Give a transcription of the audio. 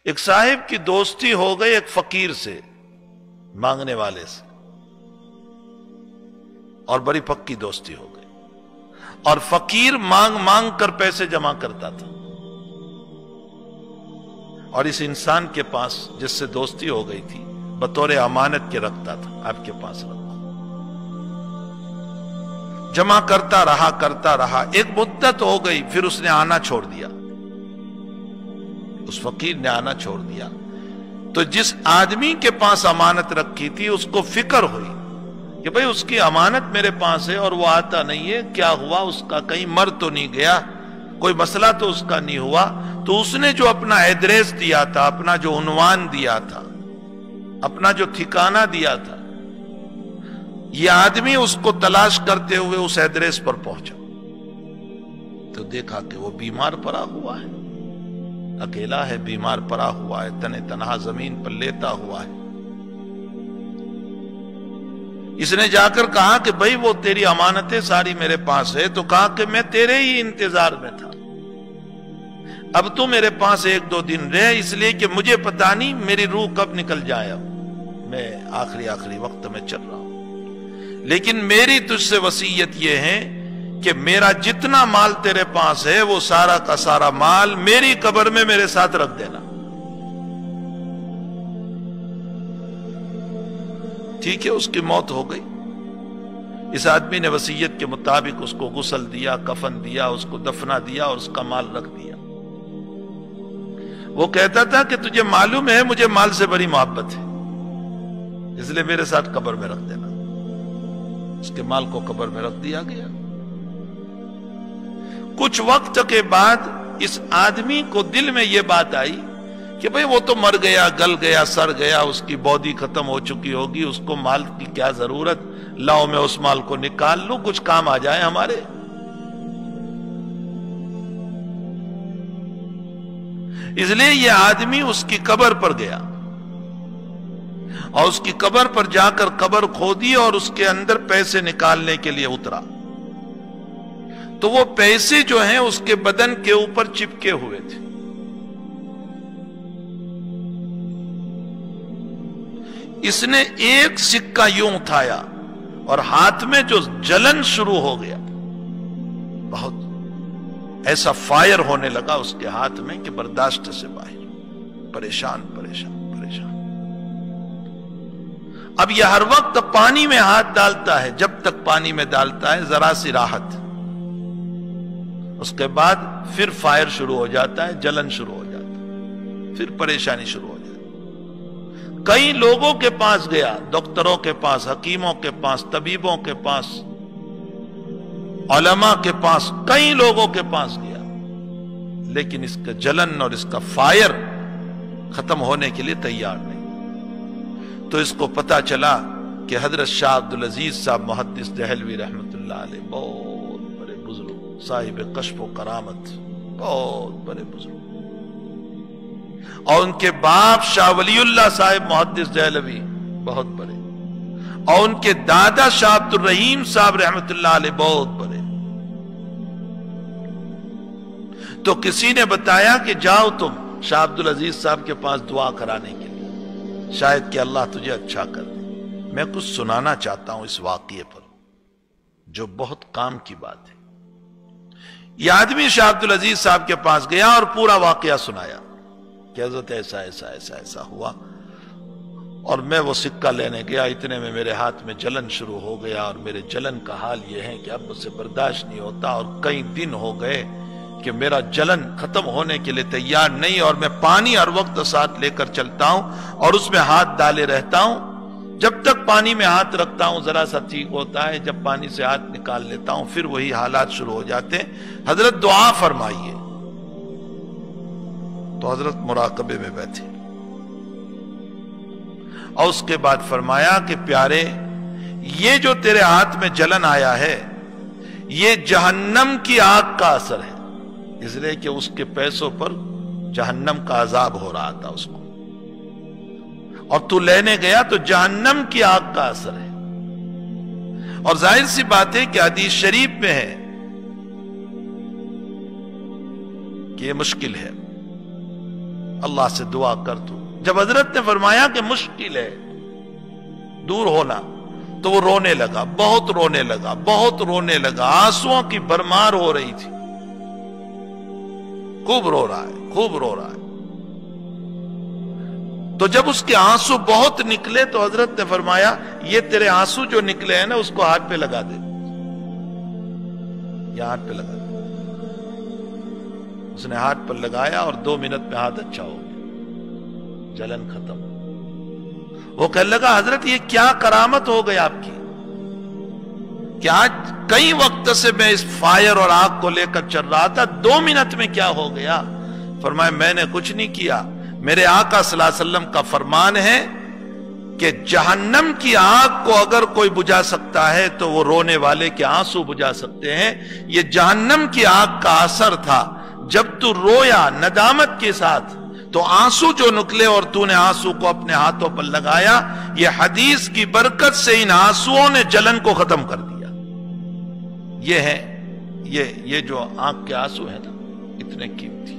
ایک صاحب کی دوستی ہو گئی ایک فقیر سے، مانگنے والے سے، اور بڑی پکی دوستی ہو گئی، اور فقیر مانگ مانگ کر پیسے جمع کرتا تھا، اور اس انسان کے پاس جس سے دوستی ہو گئی تھی بطور امانت کے رکھتا تھا، آپ کے پاس رکھو، جمع کرتا رہا، ایک مدت ہو گئی، پھر اس نے آنا چھوڑ دیا، اس فقیر نے آنا چھوڑ دیا، تو جس آدمی کے پاس امانت رکھی تھی اس کو فکر ہوئی کہ بھئی اس کی امانت میرے پاس ہے اور وہ آتا نہیں ہے، کیا ہوا اس کا، کہیں مر تو نہیں گیا، کوئی مسئلہ تو اس کا نہیں ہوا، تو اس نے جو اپنا ایڈریس دیا تھا، اپنا جو عنوان دیا تھا، اپنا جو ٹھکانہ دیا تھا، یہ آدمی اس کو تلاش کرتے ہوئے اس ایڈریس پر پہنچا، تو دیکھا کہ وہ بیمار پڑا ہوا ہے، اکیلا ہے، بیمار پڑا ہوا ہے، تنے تنہا زمین پر لیتا ہوا ہے۔ اس نے جا کر کہا کہ بھئی وہ تیری امانتیں ساری میرے پاس ہے، تو کہا کہ میں تیرے ہی انتظار میں تھا، اب تو میرے پاس 1-2 دن رہ، اس لیے کہ مجھے پتا نہیں میری روح کب نکل جائے، میں آخری وقت میں چل رہا ہوں، لیکن میری تجھ سے وصیت یہ ہے کہ میرا جتنا مال تیرے پاس ہے وہ سارا کا سارا مال میری قبر میں میرے ساتھ رکھ دینا، ٹھیک ہے؟ اس کی موت ہو گئی، اس آدمی نے وصیت کے مطابق اس کو غسل دیا، کفن دیا، اس کو دفنا دیا اور اس کا مال رکھ دیا۔ وہ کہتا تھا کہ تجھے معلوم ہے مجھے مال سے بڑی محبت ہے، اس لیے میرے ساتھ قبر میں رکھ دینا۔ اس کے مال کو قبر میں رکھ دیا گیا۔ کچھ وقت کے بعد اس آدمی کو دل میں یہ بات آئی کہ بھئی وہ تو مر گیا، گل گیا، سڑ گیا، اس کی بودی ختم ہو چکی ہوگی، اس کو مال کی کیا ضرورت، لاؤ میں اس مال کو نکال لوں، کچھ کام آ جائے ہمارے۔ اس لیے یہ آدمی اس کی قبر پر گیا اور اس کی قبر پر جا کر قبر کھودی اور اس کے اندر پیسے نکالنے کے لیے اترا، تو وہ پیسے جو ہیں اس کے بدن کے اوپر چپکے ہوئے تھے۔ اس نے ایک سکہ یوں اٹھایا اور ہاتھ میں جو جلن شروع ہو گیا، بہت ایسا فائر ہونے لگا اس کے ہاتھ میں کہ برداشت سے باہر، پریشان۔ اب یہ ہر وقت پانی میں ہاتھ ڈالتا ہے، جب تک پانی میں ڈالتا ہے ذرا سی راحت، اس کے بعد پھر فائر شروع ہو جاتا ہے، جلن شروع ہو جاتا ہے، پھر پریشانی شروع ہو جاتی ہے۔ کئی لوگوں کے پاس گیا، ڈاکٹروں کے پاس، حکیموں کے پاس، طبیبوں کے پاس، علماء کے پاس، کئی لوگوں کے پاس گیا، لیکن اس کا جلن اور اس کا فائر ختم ہونے کے لیے تیار نہیں۔ تو اس کو پتا چلا کہ حضرت شاہ عبدالعزیز صاحب محدث دہلوی رحمت اللہ علیہ بہت بڑے بزرگ، صاحب کشف و کرامت، بہت بڑے بزرگ، اور ان کے باپ شاہ ولی اللہ صاحب محدث دہلوی بہت بڑے، اور ان کے دادا شاہ عبد الرحیم صاحب رحمت اللہ علیہ بہت بڑے۔ تو کسی نے بتایا کہ جاؤ تم شاہ عبدالعزیز صاحب کے پاس دعا کرانے کے لیے، شاید کہ اللہ تجھے اچھا کر دے۔ میں کچھ سنانا چاہتا ہوں اس واقعے پر جو بہت کام کی بات ہے۔ یہ آدمی شاہ عبدالعزیز صاحب کے پاس گیا اور پورا واقعہ سنایا کہ حضرت ایسا ہوا، اور میں وہ سکہ لینے گیا، اتنے میں میرے ہاتھ میں جلن شروع ہو گیا، اور میرے جلن کا حال یہ ہے کہ اب مجھ سے برداشت نہیں ہوتا، اور کئی دن ہو گئے کہ میرا جلن ختم ہونے کے لیے تیار نہیں، اور میں پانی ہر وقت ساتھ لے کر چلتا ہوں اور اس میں ہاتھ ڈالے رہتا ہوں، جب تک پانی میں ہاتھ رکھتا ہوں ذرا سا ٹھیک ہوتا ہے، جب پانی سے ہاتھ نکال لیتا ہوں پھر وہی حالات شروع ہو جاتے ہیں، حضرت دعا فرمائیے۔ تو حضرت مراقبے میں بیٹھے اور اس کے بعد فرمایا کہ پیارے، یہ جو تیرے ہاتھ میں جلن آیا ہے یہ جہنم کی آگ کا اثر ہے، اس لیے کہ اس کے پیسوں پر جہنم کا عذاب ہو رہا تھا اس کو، اور تو لینے گیا تو جہنم کی آگ کا اثر ہے۔ اور ظاہر سی بات ہے کہ حدیث شریف میں ہے کہ یہ مشکل ہے، اللہ سے دعا کر تو۔ جب حضرت نے فرمایا کہ مشکل ہے دور ہونا، تو وہ رونے لگا، بہت رونے لگا، بہت رونے لگا، آنسوؤں کی بھرمار ہو رہی تھی، خوب رو رہا ہے، خوب رو رہا ہے۔ تو جب اس کے آنسو بہت نکلے تو حضرت نے فرمایا یہ تیرے آنسو جو نکلے ہیں نا اس کو ہاتھ پہ لگا دے، یا ہاتھ پہ لگا دے۔ اس نے ہاتھ پر لگایا اور 2 منٹ میں ہاتھ اچھا ہو گیا، جلن ختم۔ وہ کہنے لگا حضرت یہ کیا کرامت ہو گئی آپ کی کہ آج کئی وقت سے میں اس فائر اور آگ کو لے کر چل رہا تھا، 2 منٹ میں کیا ہو گیا؟ فرمایا میں نے کچھ نہیں کیا، میرے آقا صلی اللہ علیہ وسلم کا فرمان ہے کہ جہنم کی آگ کو اگر کوئی بجھا سکتا ہے تو وہ رونے والے کے آنسو بجھا سکتے ہیں۔ یہ جہنم کی آگ کا اثر تھا، جب تو رویا ندامت کے ساتھ تو آنسو جو نکلے اور تو نے آنسو کو اپنے ہاتھوں پر لگایا، یہ حدیث کی برکت سے ان آنسوؤں نے جلن کو ختم کر دیا۔ یہ ہے یہ جو آنکھ کے آنسو ہیں نا اتنے قیمتی۔